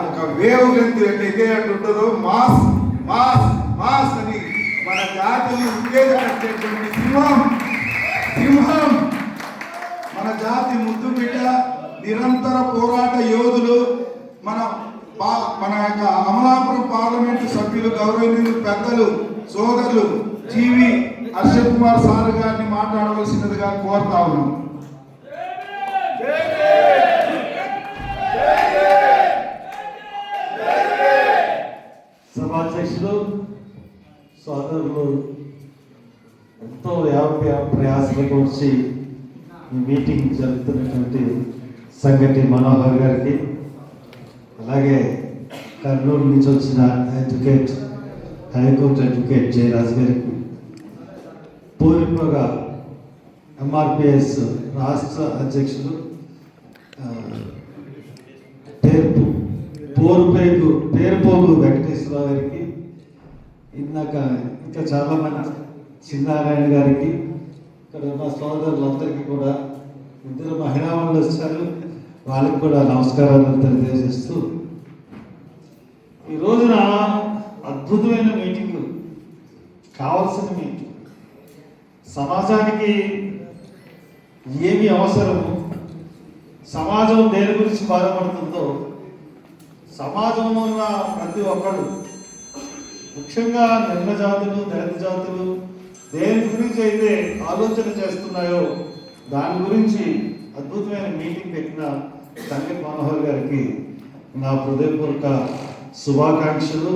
ఒక wave length ఎట్లయితే అటు ఉంటుందో మాస్ మాస్ మాస్ అని మన జాతిని ఉత్తేజపరిచేటువంటి సింహం సింహం మన జాతి ముద్దు బిడ్డ నిరంతర పోరాట యోధులు మన యొక్క అమలాపురం పార్లమెంటు సభ్యులు గౌరవనీయులు పెద్దలు సోదరులు జీవి హర్షత్ కుమార్ సార్ గారిని మాట్లాడవలసినదిగా కోరుతా ఉన్నాం. సభాధ్యక్షులు సోదరులు ఎంతో ప్రయాసాలకు వచ్చి ఈ మీటింగ్ జరుగుతున్నటువంటి సంగటి మనోహర్ గారికి, అలాగే కర్నూలు నుంచి వచ్చిన అడ్వకేట్ హైకోర్టు అడ్వకేట్ జయరాజ్ గారికి, పూర్వగా ఎంఆర్పిఎస్ రాష్ట్ర అధ్యక్షులు పేరుపోగు వెంకటేశ్వరరావు గారికి, ఇంకా చాలామంది చిన్నారాయణ గారికి, ఇక్కడ ఉన్న సోదరులందరికీ కూడా, ఇద్దరు మహిళా వాళ్ళు వచ్చారు, వాళ్ళకి కూడా నమస్కారాలు తెలియజేస్తూ, ఈ రోజున అద్భుతమైన మీటింగ్, కావాల్సిన మీటింగ్, సమాజానికి ఏమి అవసరము, సమాజం దేని గురించి బాధపడుతుందో, సమాజంలో ఉన్న ప్రతి ఒక్కరు, ముఖ్యంగా నిమ్న జాతులు దళిత జాతులు దేని గురించి అయితే ఆలోచన చేస్తున్నాయో దాని గురించి అద్భుతమైన మీటింగ్ పెట్టిన సంగటి మనోహర్ గారికి నా హృదయపూర్వక శుభాకాంక్షలు,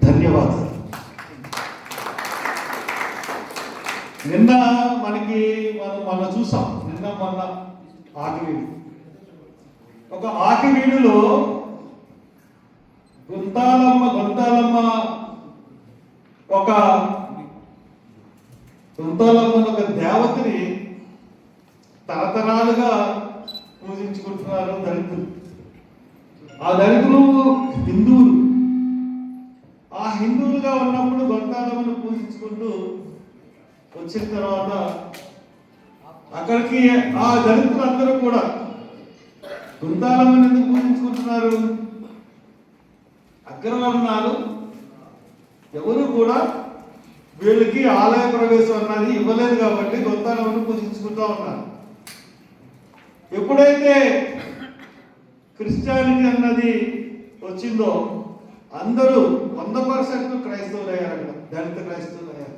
ధన్యవాదాలు. నిన్న మనం చూసాం, మొన్న ఆకివీడు, ఒక ఆకివీడులో గుంతాలమ్మ ఒక దేవతని తరతరాలుగా పూజించుకుంటున్నారు దళితులు. ఆ దళితులు హిందువులు. ఆ హిందువులుగా ఉన్నప్పుడు గొంతాలమ్మను పూజించుకుంటూ వచ్చిన తర్వాత అక్కడికి ఆ దళితులందరూ కూడా గుంతాలమ్మని ఎందుకు పూజించుకుంటున్నారు? అగ్రవర్ణాలు ఎవరు కూడా వీళ్ళకి ఆలయ ప్రవేశం అన్నది ఇవ్వలేదు కాబట్టి గొంతాలమ్మను పూజించుకుంటూ ఉన్నారు. ఎప్పుడైతే క్రిస్టియానిటీ అన్నది వచ్చిందో అందరూ 100% క్రైస్తవులు అయ్యారు. దళిత క్రైస్తవులు అయ్యారు.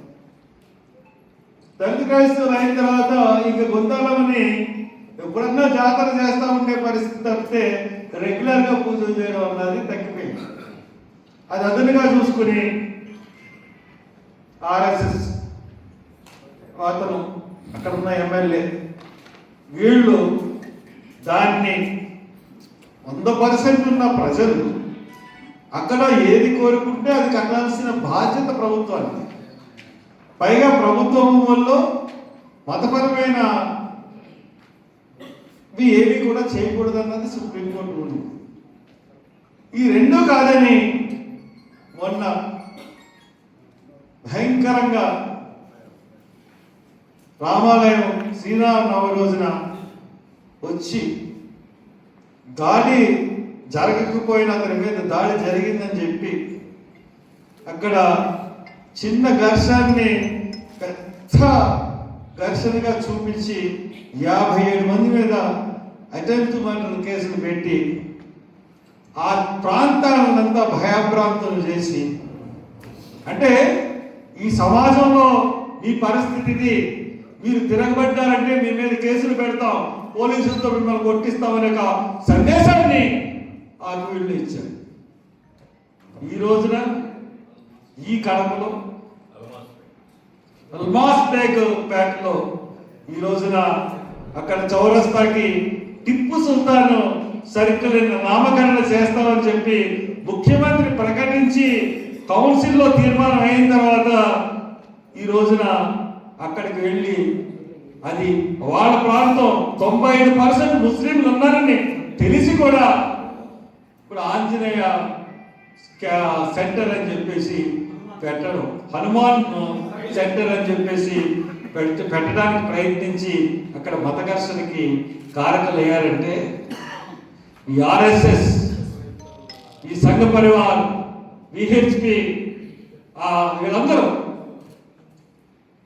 దళిత క్రైస్తవులు అయిన తర్వాత ఇక గొంతాలమ్మని ఎప్పుడన్నా జాతర చేస్తూ ఉండే పరిస్థితి తప్పితే రెగ్యులర్గా పూజలు చేయడం అన్నది తగ్గిపోయింది. అది అదనుగా చూసుకుని ఆర్ఎస్ఎస్ అతను, అక్కడ ఉన్న ఎమ్మెల్యే, వీళ్ళు దాన్ని 100% ఉన్న ప్రజలు అక్కడ ఏది కోరుకుంటే అది కట్టాల్సిన బాధ్యత ప్రభుత్వానికి. పైగా ప్రభుత్వం వల్ల మతపరమైన ఏవి కూడా చేయకూడదన్నది సుప్రీంకోర్టు రూలింగ్. ఈ రెండూ కాదని మొన్న భయంకరంగా రామాలయం శ్రీరామనవమి రోజున వచ్చి దాడి జరగకపోయినా అతని మీద దాడి జరిగిందని చెప్పి అక్కడ చిన్న ఘర్షణని పెద్ద ఘర్షణగా చూపించి 57 మంది మీద అటెంప్ట్ మర్డర్ కేసులు పెట్టి ఆ ప్రాంతాలంతా భయభ్రాంతులు చేసి, అంటే ఈ సమాజంలో మీ పరిస్థితిది, మీరు తిరగబడ్డారంటే మీ మీద కేసులు పెడతాం, పోలీసులతో మిమ్మల్ని కొట్టిస్తామనే ఒక సందేశాన్ని ఆ వీళ్ళు ఇచ్చారు. ఈ రోజున ఈ కడపలో పేటలో ఈ రోజున అక్కడ చౌరస్తాకి టిప్పు సుల్తాన్ సర్కిల్ నామకరణ చేస్తామని చెప్పి ముఖ్యమంత్రి ప్రకటించి కౌన్సిల్లో తీర్మానం అయిన తర్వాత ఈ రోజున అక్కడికి వెళ్ళి, అది వాళ్ళ ప్రాంతం 95% ముస్లింలు ఉన్నారని తెలిసి కూడా ఇప్పుడు ఆంజనేయ సెంటర్ అని చెప్పేసి పెట్టడం, హనుమాన్ సెంటర్ అని చెప్పేసి పెట్టడానికి ప్రయత్నించి అక్కడ మత ఘర్షణకి కారకులు అయ్యారంటే ఈ ఆర్ఎస్ఎస్ ఈ సంఘ పరివార్, విహెచ్పి, వీళ్ళందరూ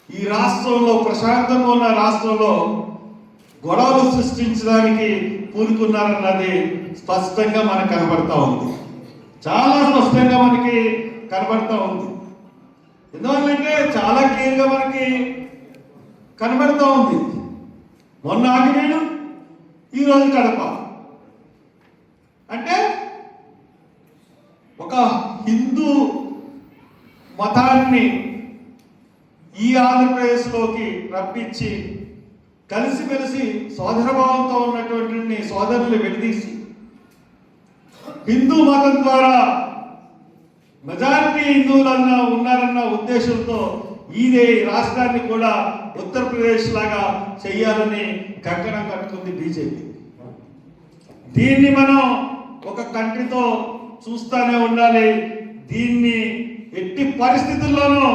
ఈ రాష్ట్రంలో, ప్రశాంతంగా ఉన్న రాష్ట్రంలో గొడవలు సృష్టించడానికి పూనుకున్నారన్నది స్పష్టంగా మనకు కనబడతా ఉంది. చాలా స్పష్టంగా మనకి కనబడతా ఉంది. ఎందువల్లంటే చాలా క్లియర్గా మనకి కనబడతా ఉంది. మొన్న ఆగినేడు, ఈరోజు కడప. అంటే ఒక హిందూ మతాన్ని ఈ ఆంధ్రప్రదేశ్లోకి రప్పించి కలిసిమెలిసి సోదరభావంతో ఉన్నటువంటి సోదరులు విడదీసి హిందూ మతం ద్వారా మెజారిటీ హిందువులన్నా ఉన్నారన్న ఉద్దేశంతో ఇదే రాష్ట్రాన్ని కూడా ఉత్తరప్రదేశ్ లాగా చెయ్యాలని కంకణం కట్టుకుంది బీజేపీ. దీన్ని మనం ఒక కంట్రీతో చూస్తూనే ఉండాలి. దీన్ని ఎట్టి పరిస్థితుల్లోనూ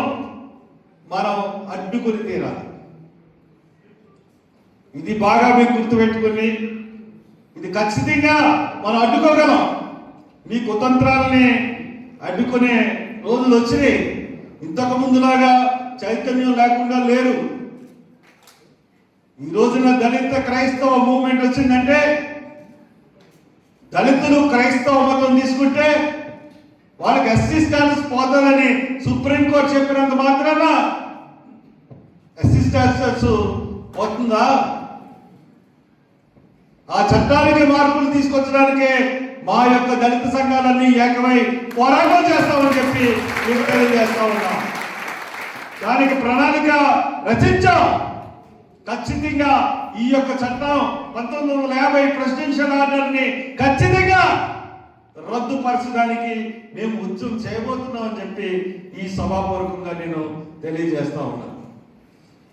మనం అడ్డుకుని తీరాలి. ఇది బాగా మీకు గుర్తుపెట్టుకుని, ఇది ఖచ్చితంగా మనం అడ్డుకోగలం. మీ కుతంత్రాలని అడ్డుకునే రోజులు వచ్చినాయి. ఇంతకు ముందులాగా చైతన్యం లేకుండా లేరు. ఈ రోజున దళిత క్రైస్తవ మూవ్మెంట్ వచ్చిందంటే, దళితులు క్రైస్తవ మతం తీసుకుంటే వాళ్ళకి ఎస్సీ స్టాటస్ పోతుందని సుప్రీంకోర్టు చెప్పినంత మాత్రాన ఎస్సీ స్టాటస్ పోతుందా? ఆ చట్టానికి మార్పులు తీసుకొచ్చడానికే మా యొక్క దళిత సంఘాలన్నీ ఏకమై పోరాటం చేస్తామని చెప్పి మేము తెలియజేస్తా ఉన్నాం. దానికి ప్రణాళిక రచించాం. ఖచ్చితంగా ఈ యొక్క చట్టం 1950 ప్రెసిడెన్షియల్ ఆర్డర్ని ఖచ్చితంగా రద్దుపరచడానికి మేము ఉద్యమం చేయబోతున్నామని చెప్పి ఈ సభాపూర్వకంగా నేను తెలియజేస్తా ఉన్నాను.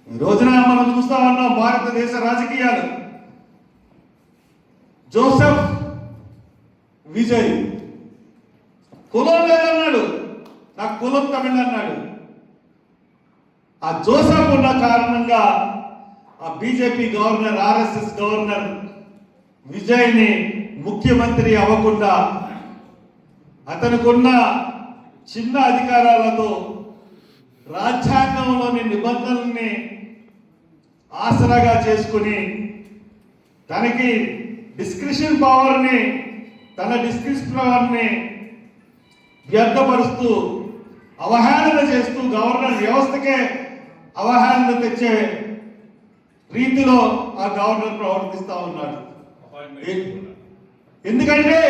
ఈ రోజున మనం చూస్తా ఉన్నాం భారతదేశ రాజకీయాలు. జోసెఫ్ విజయ్ కులం లేదన్నాడు, నాకు కులం తమిళ అన్నాడు. ఆ జోసెఫ్ ఉన్న కారణంగా ఆ బీజేపీ గవర్నర్, ఆర్ఎస్ఎస్ గవర్నర్ విజయ్ని ముఖ్యమంత్రి అవ్వకుండా అతనుకున్న చిన్న అధికారాలతో రాజ్యాంగంలోని నిబంధనల్ని ఆసరాగా చేసుకుని తనకి డిస్క్రిషన్ పవర్ని, తన డిస్క్రిషన్ పవర్ని వ్యర్థపరుస్తూ అవహేళన చేస్తూ గవర్నర్ వ్యవస్థకే అవహేళన తెచ్చే రీతిలో ఆ గవర్నర్ ప్రవర్తిస్తూ ఉన్నాడు. ఎందుకంటే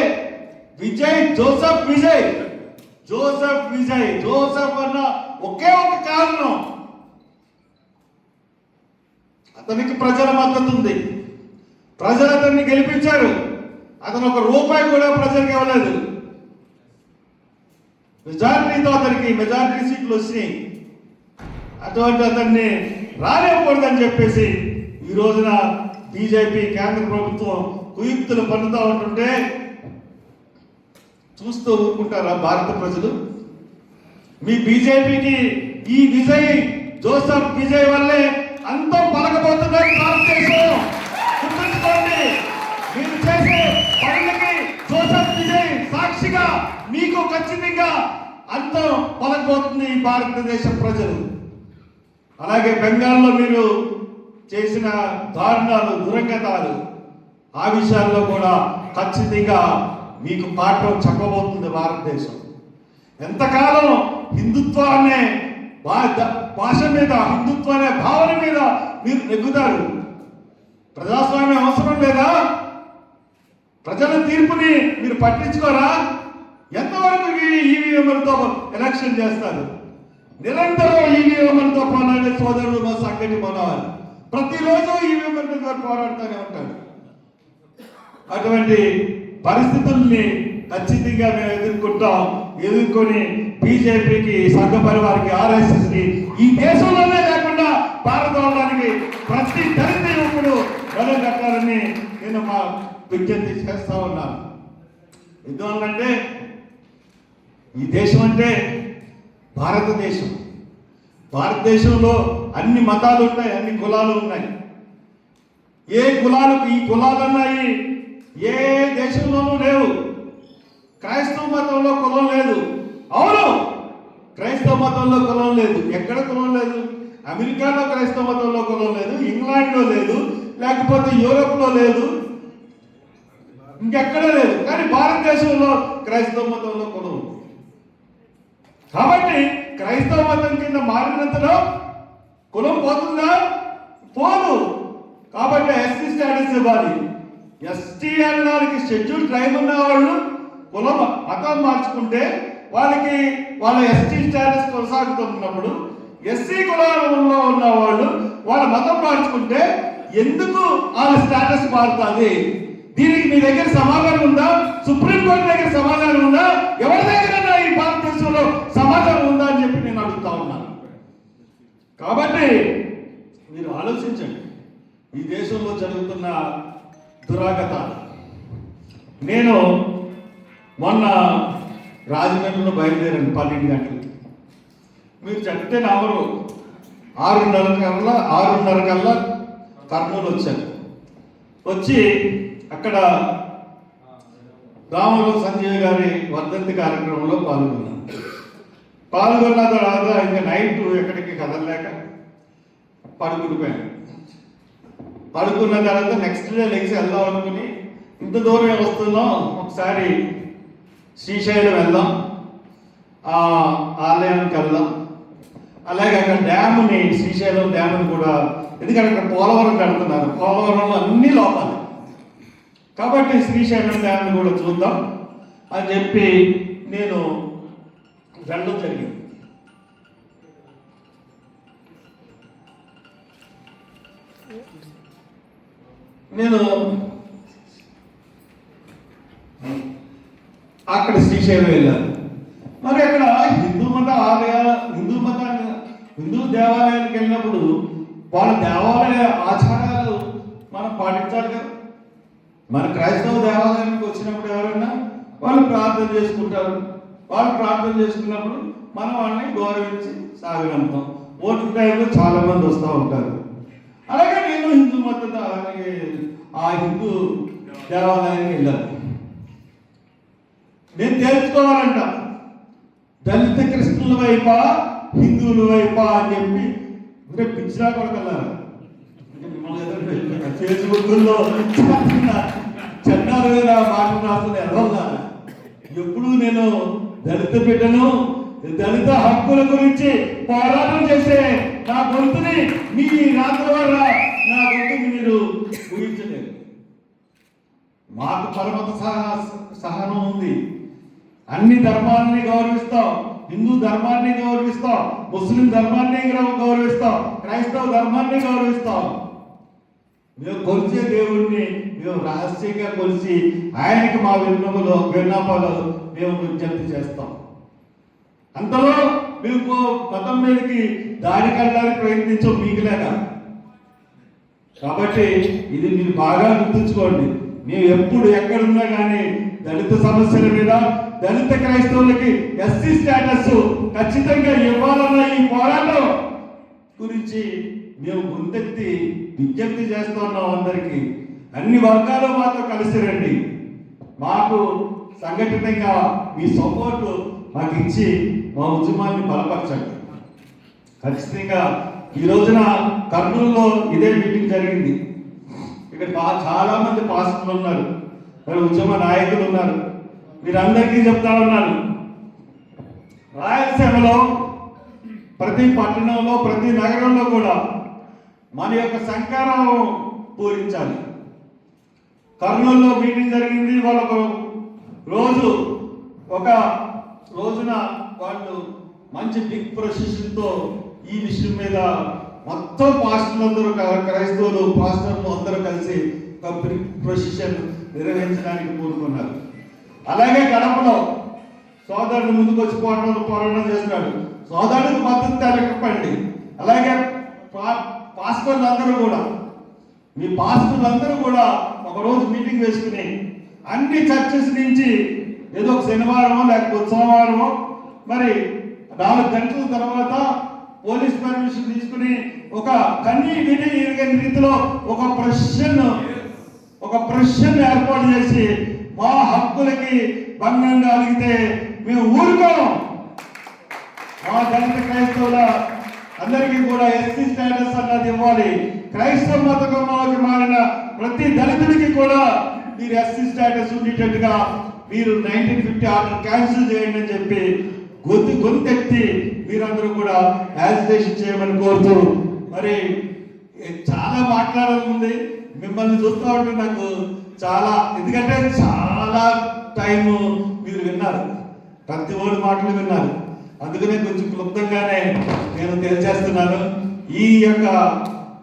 జోసెఫ్ విజయ్ అన్న ఒకే ఒక కారణం, అతనికి ప్రజల మద్దతు ఉంది. ప్రజలు అతన్ని గెలిపించారు. అతను ఒక రూపాయి కూడా ప్రజలకు ఇవ్వలేదు. మెజారిటీతో అతనికి మెజారిటీ సీట్లు వచ్చినాయి. అటువంటి అతన్ని రానివ్వకూడదని చెప్పేసి ఈ రోజున బీజేపీ కేంద్ర ప్రభుత్వం కుయుక్తులు పన్నుతూ ఉంటుంటే చూస్తూ ఊరుకుంటారా భారత ప్రజలు? మీ బీజేపీకి ఈ జోసెఫ్ విజయ్ వల్లే అంతం పలకబోతున్నారు భారతదేశం. గుర్తుంచుకోండి, మీరు చేసే పనులకి జోసెఫ్ విజయ్ సాక్షిగా మీకు ఖచ్చితంగా అంతం పలకబోతుంది ఈ భారతదేశ ప్రజలు. అలాగే బెంగాల్లో మీరు చేసిన దారుణాలు, దురంగతాలు, ఆ విషయాల్లో కూడా ఖచ్చితంగా మీకు పాఠం చెప్పబోతుంది భారతదేశం. ఎంతకాలం హిందుత్వాన్ని భాష మీద, హిందుత్వ అనే భావన మీద మీరు నెగ్గుతారు? ప్రజాస్వామ్యం అవసరం లేదా? ప్రజల తీర్పుని మీరు పట్టించుకోరా? ఎంతవరకు ఈవీఎంలతో ఎలక్షన్ చేస్తారు? నిరంతరం ఈవీఎంలతో పోరాడే సోదరుడు మా సంగతి మనవాలి. ప్రతిరోజు ఈవీఎంలతో పోరాడుతూనే ఉంటాడు. అటువంటి పరిస్థితుల్ని ఖచ్చితంగా మేము ఎదుర్కొని బీజేపీకి, సంఘ పరివారికి, ఆర్ఎస్ఎస్కి ఈ దేశంలోనే లేకుండా పారదోలడానికి ప్రతి దళిత యువకుడు బలం కట్టాలని నేను మా విజ్ఞప్తి చేస్తా ఉన్నాను. ఎందువల్లంటే ఈ దేశం అంటే భారతదేశం. భారతదేశంలో అన్ని మతాలు ఉన్నాయి, అన్ని కులాలు ఉన్నాయి. ఈ కులాలన్నాయి ఏ దేశంలోనూ లేవు. క్రైస్తవ మతంలో కులం లేదు. అవును, క్రైస్తవ మతంలో కులం లేదు. ఎక్కడ కులం లేదు? అమెరికాలో క్రైస్తవ మతంలో కులం లేదు, ఇంగ్లాండ్లో లేదు, లేకపోతే యూరోప్లో లేదు, ఇంకెక్కడ లేదు. కానీ భారతదేశంలో క్రైస్తవ మతంలో కులం ఉంది. కాబట్టి క్రైస్తవ మతం కింద మారినంతలో కులం పోతుందా? పోదు. కాబట్టి ఎస్సీ స్టేటస్ ఇవ్వాలి. ఎస్టీ అన్నానికి షెడ్యూల్ ట్రైబ్ ఉన్న వాళ్ళు కులం మతం మార్చుకుంటే వాళ్ళకి వాళ్ళ ఎస్టీ స్టేటస్ కొనసాగుతున్నప్పుడు, ఎస్సీ కులంలో ఉన్న వాళ్ళు వాళ్ళ మతం మార్చుకుంటే ఎందుకు వాళ్ళ స్టేటస్ మారుతుంది? దీనికి మీ దగ్గర సమాధానం ఉందా? సుప్రీంకోర్టు దగ్గర సమాధానం ఉందా? ఎవరి దగ్గర ఈ భారతదేశంలో సమాధానం ఉందా అని చెప్పి నేను అడుగుతా ఉన్నాను. కాబట్టి మీరు ఆలోచించండి ఈ దేశంలో జరుగుతున్న దురాగతాలు. నేను మొన్న రాజమండ్రిలో బయలుదేరాను 12 గంటలకి. మీరు చెప్తే నమ్మరు, 6:30 కల్లా కర్నూలు వచ్చాను. వచ్చి అక్కడ రామారావు సంజయ్ గారి వర్ధంతి కార్యక్రమంలో పాల్గొన్న తర్వాత ఇంకా నైట్ ఎక్కడికి కదలలేక పడుకుండిపోయాను. పడుకున్న తర్వాత నెక్స్ట్ డే లెగ్స్ వెళ్దాం అనుకుని, ఇంత దూరం వస్తున్నాం, ఒకసారి శ్రీశైలం వెళ్దాం, ఆలయానికి వెళ్దాం, అలాగే అక్కడ డ్యామ్ని, శ్రీశైలం డ్యామ్ని కూడా, ఎందుకంటే అక్కడ పోలవరం కడుతున్నారు, పోలవరంలో అన్ని లోపాలు, కాబట్టి శ్రీశైలం డ్యామ్ని కూడా చూద్దాం అని చెప్పి నేను వెళ్ళడం జరిగింది. నేను అక్కడ శ్రీశైలం వెళ్ళాను. మరి అక్కడ హిందూ దేవాలయానికి వెళ్ళినప్పుడు వాళ్ళ దేవాలయ ఆచారాలు మనం పాటించాలి కదా. మన క్రైస్తవ దేవాలయానికి వచ్చినప్పుడు ఎవరైనా వాళ్ళు ప్రార్థన చేసుకుంటారు. వాళ్ళు ప్రార్థన చేసుకున్నప్పుడు మనం వాళ్ళని గౌరవించి సాగనంపుతాం. ఓటు టైంలో చాలా మంది వస్తూ ఉంటారు. అలాగే నేను హిందూ హిందూ దేవాలయానికి వెళ్ళాను. నేను తెలుసుకోవాలంట, దళిత క్రిస్టియన్ల వైపా హిందువుల వైపా అని చెప్పి పిచ్చినా కొడకల్లారు. ఫేస్బుక్లో చెన్నారు మాటలు రాస్తున్న ఎర్రల్లా. ఎప్పుడు నేను దళిత బిడ్డను, దళిత హక్కుల గురించి పోరాటం చేసే నా గొంతుని మీ రాత్రి వల్ల నా గొంతుని మీరు ఊహించలేరు. మాకు పరమత సహనం ఉంది. అన్ని ధర్మాలని గౌరవిస్తాం. హిందూ ధర్మాన్ని గౌరవిస్తాం, ముస్లిం ధర్మాన్ని గౌరవిస్తాం, క్రైస్తవ ధర్మాన్ని గౌరవిస్తాం. మేము కొలిచే దేవుణ్ణి మేము రహస్యంగా కొలిచి ఆయనకి మా విన్నపాలు మేము విజ్ఞప్తి చేస్తాం. అంతలో మేము మతం మీదకి దాడి కట్టడానికి ప్రయత్నించాం మీకులేక. కాబట్టి ఇది మీరు బాగా గుర్తుంచుకోండి. మేము ఎప్పుడు ఎక్కడున్నా కానీ దళిత సమస్యల మీద, దళిత క్రైస్తవులకి ఎస్సీ స్టేటస్ ఖచ్చితంగా ఇవ్వాలన్న ఈ పోరాటం గురించి మేము ముందెత్తి విజ్ఞప్తి చేస్తున్నాం. అందరికీ అన్ని వర్గాలు మాతో కలిసి రండి. మాకు సంఘటితంగా మీ సపోర్టు మాకు ఇచ్చి మా ఉద్యమాన్ని బలపరచండి. ఖచ్చితంగా ఈ రోజున కర్నూలులో ఇదే మీటింగ్ జరిగింది. ఇక్కడ చాలా మంది పాస్టర్లు ఉన్నారు, మరి ఉద్యమ నాయకులు ఉన్నారు. మీరందరికీ చెప్తా ఉన్నారు, రాయలసీమలో ప్రతి పట్టణంలో, ప్రతి నగరంలో కూడా మన యొక్క సంకారం పూరించాలి. కర్నూలులో మీటింగ్ జరిగింది. వాళ్ళకు ఒక రోజున వాళ్ళు మంచి బిగ్ ప్రొసెషన్తో ఈ విషయం మీద మొత్తం పాస్టర్లందరూ, క్రైస్తవులు పాస్టర్లు అందరూ కలిసి ఒక బిగ్ ప్రొసెషన్ నిర్వహించడానికి కోరుకున్నారు. అలాగే గడపలో సోదరుడు ముందుకు వచ్చి పోరాటం చేస్తున్నాడు. సోదరుడికి మద్దతు తెలపండి. అలాగే పాస్టర్లందరూ కూడా, మీ పాస్టర్లందరూ కూడా ఒకరోజు మీటింగ్ వేసుకుని అన్ని చర్చెస్ నుంచి ఏదో ఒక శనివారమో లేకపోతే సోమవారమో మరి 4 గంటల తర్వాత పోలీస్ పర్మిషన్ తీసుకుని ఒక కన్నీ విని ఎరగని రీతిలో ఒక ప్రొసెషన్ ఏర్పాటు చేసి మా హక్కులకి భంగంగా అలిగితే మేము ఊరుకోం. మా దళిత క్రైస్తవుల అందరికీ కూడా ఎస్సీ స్టేటస్ అన్నది ఇవ్వాలి. క్రైస్తవ మతకంలోకి మారిన ప్రతి దళితుడికి కూడా మీరు ఎస్సీ స్టేటస్ ఉండేటట్టుగా మీరు 1950 ఆర్డర్ క్యాన్సిల్ చేయండి అని చెప్పి గొంతెత్తి మీరందరూ కూడా యాజిటేషన్ చేయమని కోరుతూ, మరి చాలా మాట్లాడాలని మిమ్మల్ని చూస్తూ ఉంటే నాకు చాలా, ఎందుకంటే చాలా టైము మీరు విన్నారు, ప్రతి ఓడి మాటలు విన్నారు. అందుకనే కొంచెం క్లుప్తంగానే నేను తెలియజేస్తున్నాను. ఈ యొక్క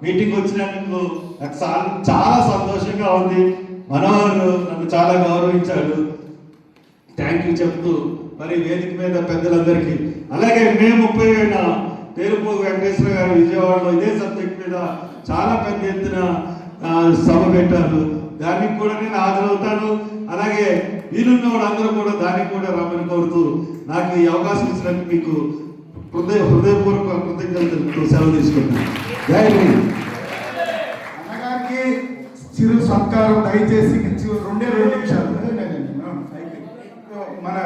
మీటింగ్ వచ్చినందుకు నాకు చాలా సంతోషంగా ఉంది. మనోహర్ నన్ను చాలా గౌరవించాడు, థ్యాంక్ యూ చెప్తూ, మరి వేదిక మీద పెద్దలందరికీ, అలాగే మే 30న పేరుపోగు వెంకటేశ్వర గారు విజయవాడలో ఇదే సబ్జెక్ట్ మీద చాలా పెద్ద ఎత్తున సభ పెట్టారు. దానికి కూడా నేను హాజరవుతాను. అలాగే వీలున్న వాళ్ళందరూ కూడా దానికి కూడా రమ్మని కోరుతూ, నాకు ఈ అవకాశం ఇచ్చినందుకు మీకు హృదయపూర్వక కృతజ్ఞతలు సెలవు తీసుకుంటాను. జై హింద్. అన్నగారికి చిరు సత్కారం దయచేసి 2 నిమిషాలు మన